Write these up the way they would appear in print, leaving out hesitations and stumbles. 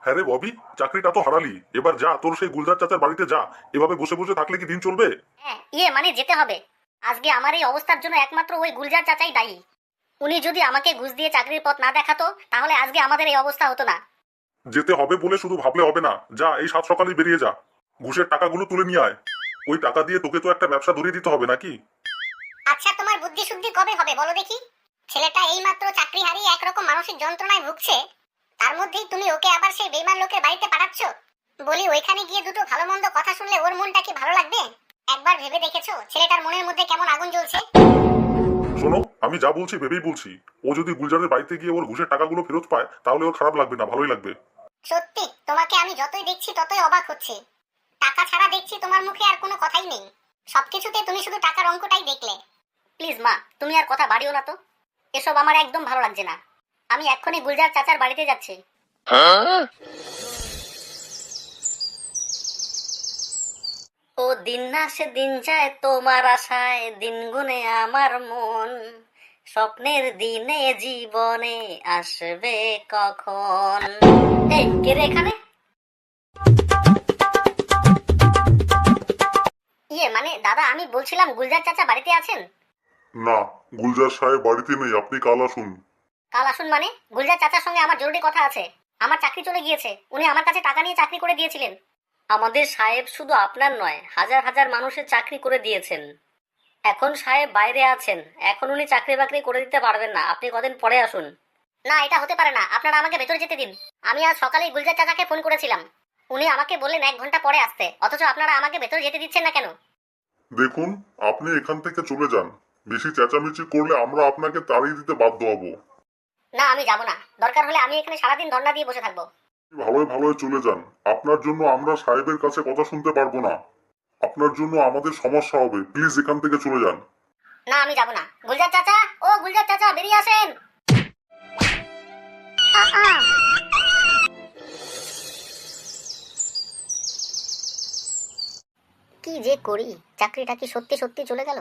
হ্যাঁ রে ববি, চাকরিটা তো হারালি, এবার যা তোর সেই গুলজার চাচার বাড়িতে যা। এভাবে বসে বসে থাকলে কি দিন চলবে? হ্যাঁ মানে যেতে হবে। আজকে আমার এই অবস্থার জন্য একমাত্র ওই গুলজার চাচাই দায়ী। উনি যদি আমাকে ঘুষ দিয়ে চাকরির পথ না দেখাতো তাহলে আজকে আমাদের এই অবস্থা হতো না। যেতে হবে বলে শুধু ভাবলে হবে না, যা এই সাত সকালেই বেরিয়ে যা। ঘুষের টাকাগুলো তুলে নিয়ে আয়। ওই টাকা দিয়ে তোকে তো একটা ব্যবসা ধরিয়ে দিতে হবে নাকি? আচ্ছা, তোমার বুদ্ধি শুদ্ধি কবে হবে বলো দেখি? ছেলেটা এইমাত্র চাকরি হারিয়ে একরকম মানসিক যন্ত্রণায় ভুগছে, তার মধ্যেই তুমি ওকে আবার সেই বেইমান লোকের বাড়িতে পাঠাচ্ছ। বলি, ওইখানে গিয়ে দুটো ভালো মন্দ কথা শুনলে ওর মনটা কি ভালো লাগবে? একবার ভেবে দেখেছো ছেলেটার মনের মধ্যে কেমন আগুন জ্বলছে? শোনো, আমি যা বলছি ভেবেই বলছি। ও যদি গুলজারের বাড়িতে গিয়ে ওর ঘুষের টাকাগুলো ফেরত পায় তাহলে ওর খারাপ লাগবে না, ভালোই লাগবে। সত্যি তোমাকে আমি যতই দেখছি ততই অবাক হচ্ছে। টাকা ছাড়া দেখছি তোমার মুখে আর কোনো কথাই নেই। সবকিছুতে তুমি শুধু টাকার অঙ্কটাই দেখলে। প্লিজ মা, তুমি আর কথা বাড়িও না তো। এসব আমার একদম ভালো লাগছে না। আমি এক্ষুনি গুলজার চাচার বাড়িতে যাচ্ছি। ও দিন আসে দিন যায় তোমার আশায়, দিন গুনে আমার মন। স্বপ্নের দিনে জীবনে আসবে কখন? এই কে রে এখানে? মানে দাদা, আমি বলছিলাম গুলজার চাচা বাড়িতে আছেন? না, গুলজার সাহেব বাড়িতে নেই, আপনি কাল আসুন। কাল আসুন মানে? গুলজার চাচার সঙ্গে আমার জরুরি কথা আছে। আমার চাকরি চলে গিয়েছে, উনি আমার কাছে টাকা নিয়ে চাকরি করে দিয়েছিলেন। আমাদের সাহেব শুধু আপনার নয়, হাজার হাজার মানুষের চাকরি করে দিয়েছেন। এখন সাহেব বাইরে আছেন, এখন উনি চাকরি বাকরি করে দিতে পারবেন না, আপনি কদিন পরে আসুন। না, এটা হতে পারে না, আপনারা আমাকে ভেতরে যেতে দিন। আমি আজ সকালেই গুলজার চাচাকে ফোন করেছিলাম, উনি আমাকে বললেন 1 ঘন্টা পরে আসতে, অথচ আপনারা আমাকে ভেতরে যেতে দিচ্ছেন না কেন? দেখুন, আপনি এখান থেকে চলে যান। বেশি চেঁচামেচি করলে আমরা আপনাকে তাড়িয়ে দিতে বাধ্য হব। না, আমি যাব না, দরকার হলে আমি এখানে সারাদিন ধর্ণা দিয়ে বসে থাকবো। ভালোই ভালোই চলে যান। আপনার জন্য আমরা সাহেবের কাছে কথা শুনতে পারবো না। আপনার জন্য আমাদের সমস্যা হবে, প্লিজ এখান থেকে চলে যান। না, আমি যাব না। গুলজার চাচা, ও গুলজার চাচা, বেরিয়ে আসেন। কি যে করি, চাকরিটা কি সত্যি সত্যি চলে গেল?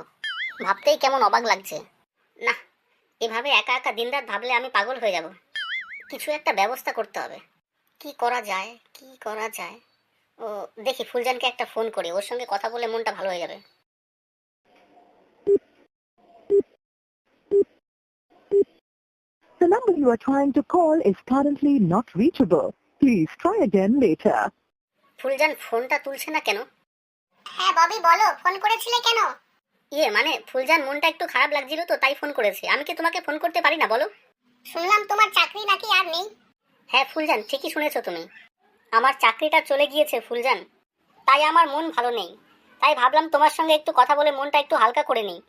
ভাবতেই কেমন অবাক লাগছে। না, এভাবে একা একা দিনরাত ভাবলে আমি পাগল হয়ে যাব। কিছু একটা ব্যবস্থা করতে হবে। কি করা যায়, কি করা যায়? ও, দেখি ফুলজানকে একটা ফোন করি, ওর সঙ্গে কথা বলে মনটা ভালো হয়ে যাবে। The number you are trying to call is currently not reachable. Please try again later. Fuljan ফোনটা তুলছে না কেন? হ্যাঁ ববি, বলো, ফোন করেছিলে কেন? মানে ফুলজান মনটা একটু খারাপ লাগছিল তো তাই ফোন করেছি। আমি কি তোমাকে ফোন করতে পারি না বলো? শুনলাম তোমার চাকরি নাকি আর নেই। হ্যাঁ ফুলজান, ঠিকই শুনেছো তুমি। আমার চাকরিটা চলে গিয়েছে ফুলজান, তাই আমার মন ভালো নেই। তাই ভাবলাম তোমার সঙ্গে একটু কথা বলে মনটা একটু হালকা করে নিই।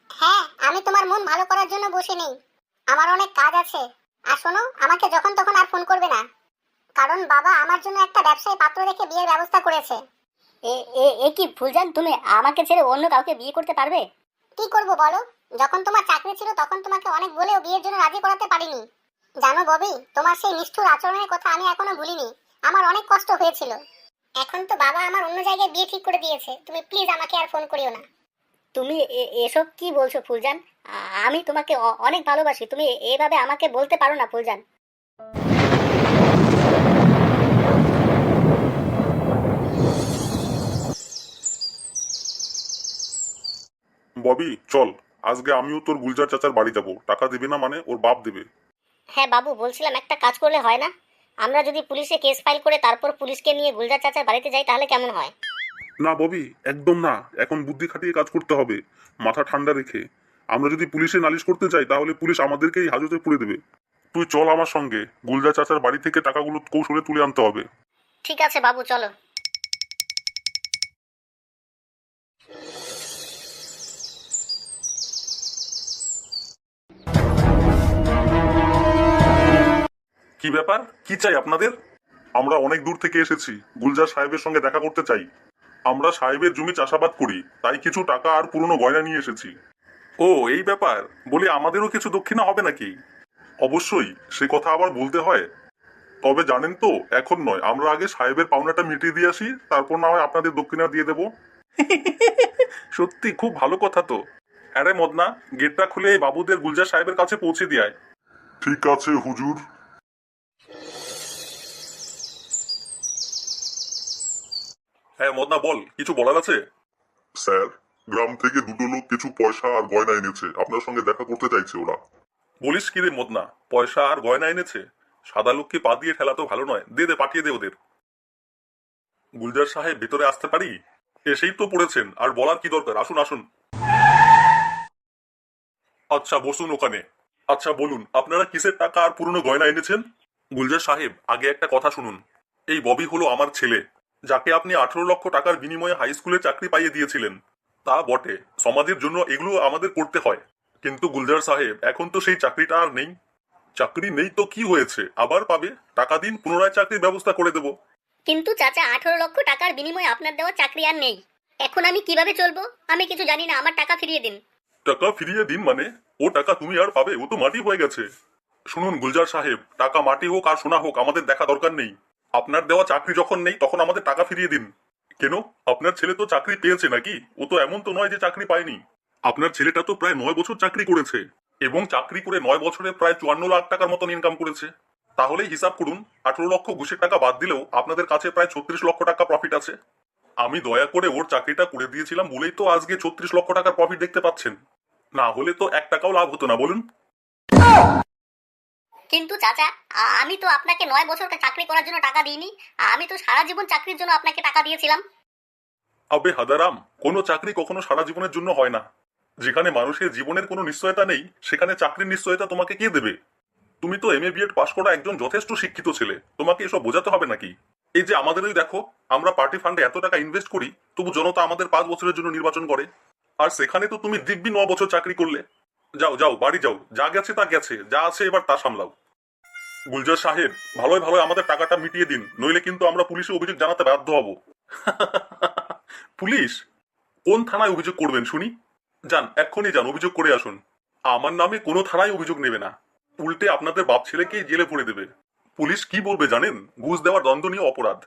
হ্যাঁ, আমি তোমার মন ভালো করার জন্য বসে নেই, আমার অনেক কাজ আছে। আর শোনো, আমাকে যখন তখন আর ফোন করবে না, কারণ বাবা আমার জন্য একটা ব্যবসায়ী পাত্র রেখে বিয়ের ব্যবস্থা করেছে। এ এ এ কি ফুলজান, তুমি আমাকে ছেড়ে অন্য কাউকে বিয়ে করতে পারবে? কি করব বলো, যখন তোমার চাকরি ছিল তখন তোমাকে অনেক বলেও বিয়ের জন্য রাজি করাতে পারিনি। জানো ববি, তোমার সেই নিষ্ঠুর আচরণের কথা আমি এখনো ভুলিনি। আমার অনেক কষ্ট হয়েছিল। এখন তো বাবা আমার অন্য জায়গায় বিয়ে ঠিক করে দিয়েছে, তুমি প্লিজ আমাকে আর ফোন করিও না। তুমি এসব কি বলছো ফুলজান? আমি তোমাকে অনেক ভালোবাসি, তুমি এভাবে আমাকে বলতে পারো না ফুলজান। ববি চল, আজকে আমিও তোর গুলজার চাচার বাড়ি যাব। টাকা দেবে না মানে ওর বাপ দেবে। হ্যাঁ বাবু, বলছিলাম একটা কাজ করলে হয় না? আমরা যদি পুলিশে কেস ফাইল করে তারপর পুলিশকে নিয়ে গুলজার চাচার বাড়িতে যাই তাহলে কেমন হয়? না ববি, একদম না। এখন বুদ্ধি খাটিয়ে কাজ করতে হবে, মাথা ঠান্ডা রেখে। আমরা যদি পুলিশে নালিশ করতে যাই তাহলে পুলিশ আমাদেরকেই হাজতে পুরে দেবে। তুই চল আমার সঙ্গে, গুলজার চাচার বাড়ি থেকে টাকাগুলো কৌশলে তুলে আনতে হবে। ঠিক আছে বাবু, চলো। কি ব্যাপার, কি চাই আপনাদের? আমরা অনেক দূর থেকে এসেছি, গুলজার সাহেবের সঙ্গে দেখা করতে চাই। আমরা সাহেবের জমি চাষাবাদ করি, তাই কিছু টাকা আর পুরনো গয়না নিয়ে এসেছি। ও এই ব্যাপার, বলি আমাদেরও কিছু দক্ষিণা হবে নাকি? অবশ্যই, সে কথা আবার বলতে হয়। তবে জানেন তো, এখন নয়, আমরা আগে সাহেবের পাওনাটা মিটিয়ে দিয়ে আসি, তারপর না হয় আপনাদের দক্ষিণা দিয়ে দেব। সত্যি খুব ভালো কথা তো। আরে মদনা, গেটটা খুলে এই বাবুদের গুলজার সাহেবের কাছে পৌঁছে দিয়ে। ঠিক আছে হুজুর। হ্যাঁ মদনা বল, কিছু বলার আছে? স্যার, গ্রাম থেকে দুটো লোক কিছু পয়সা আর গয়না এনেছে, আপনার সঙ্গে দেখা করতে চাইছে ওরা। বলিস কি রে মদনা, পয়সা আর গয়না এনেছে? সাদা লোককে পা দিয়ে ঠেলা তো ভালো নয়, দে দে পাঠিয়ে দে ওদের। গুলজার সাহেব ভিতরে আসতে পারি? এসেই তো পড়েছেন, আর বলার কি দরকার, আসুন আসুন। আচ্ছা বসুন ওখানে। আচ্ছা বলুন, আপনারা কিসের টাকা আর পুরনো গয়না এনেছেন? গুলজার সাহেব, আগে একটা কথা শুনুন। এই ববি হলো আমার ছেলে, যাকে আপনি 18 লক্ষ টাকার বিনিময়ে হাই স্কুলে চাকরি পাইয়ে দিয়েছিলেন। তা বটে, সমাজের জন্য এগুলো আমাদের করতে হয়। কিন্তু গুলজার সাহেব, এখন তো সেই চাকরিটা আর নেই। চাকরি নেই তো কি হয়েছে, আবার পাবে। টাকা দিন, পুনরায় চাকরির ব্যবস্থা করে দেব। কিন্তু চাচা, 18 লক্ষ টাকার বিনিময়ে আপনার দেওয়া চাকরি আর নেই। এখন আমি কিভাবে চলবো? আমি কিছু জানি না, আমার টাকা ফিরিয়ে দিন। টাকা ফিরিয়ে দিন মানে? ও টাকা তুমি আর পাবে? ও তো মাটি হয়ে গেছে। শুনুন গুলজার সাহেব, টাকা মাটি হোক আর সোনা হোক আমাদের দেখা দরকার নেই। আপনার দেওয়া চাকরি যখন নেই তখন আমাদের টাকা ফিরিয়ে দিন। কেন, আপনার ছেলে তো চাকরি পেয়েছে নাকি? ও তো এমন তো নয় যে চাকরি পায়নি। আপনার ছেলেটা তো প্রায় 9 বছর চাকরি করেছে, এবং চাকরি করে 9 বছরে প্রায় 54 লাখ টাকার মতন ইনকাম করেছে। তাহলে হিসাব করুন, 18 লক্ষ ঘুষের টাকা বাদ দিলেও আপনাদের কাছে প্রায় 36 লক্ষ টাকা প্রফিট আছে। আমি দয়া করে ওর চাকরিটা করে দিয়েছিলাম বলেই তো আজকে 36 লক্ষ টাকার প্রফিট দেখতে পাচ্ছেন। না হলে তো 1 টাকাও লাভ হতো না, বলুন। কিন্তু চাচা, আমি তো আপনাকে 9 বছর চাকরি করার জন্য টাকা দিইনি। আমি তো সারা জীবন চাকরির জন্য আপনাকে টাকা দিয়েছিলাম। আবে হাদারাম, কোনো চাকরি কখনো সারা জীবনের জন্য হয় না। যেখানে মানুষের জীবনের কোনো নিশ্চয়তা নেই, সেখানে চাকরির নিশ্চয়তা তোমাকে কে দেবে? তুমি তো এমএ বিএড পাশ করা একজন যথেষ্ট শিক্ষিত ছেলে, তোমাকে এসব বোঝাতে হবে নাকি? এই যে আমাদেরই দেখো, আমরা পার্টি ফান্ডে এত টাকা ইনভেস্ট করি, তবু জনতা আমাদের 5 বছরের জন্য নির্বাচন করে। আর সেখানে তো তুমি দিব্যি 9 বছর চাকরি করলে। যাও যাও, বাড়ি যাও, যা গেছে তা গেছে, যা আছে এবার তা সামলাও। গুলজার সাহেব, ভালোই ভালোই আমাদের টাকাটা মিটিয়ে দিন, নইলে কিন্তু আমরা পুলিশে অভিযোগ জানাতে বাধ্য হব। পুলিশ? কোন থানায় অভিযোগ করবেন শুনি? যান, এক্ষুনি যান, অভিযোগ করে আসুন। আমার নামে কোনো থানায় অভিযোগ নেবে না, উল্টে আপনাদের বাপ ছেলেকেই জেলে ভরে দেবে। পুলিশ কি বলবে জানেন? ঘুষ দেওয়ার দণ্ডনীয় অপরাধ।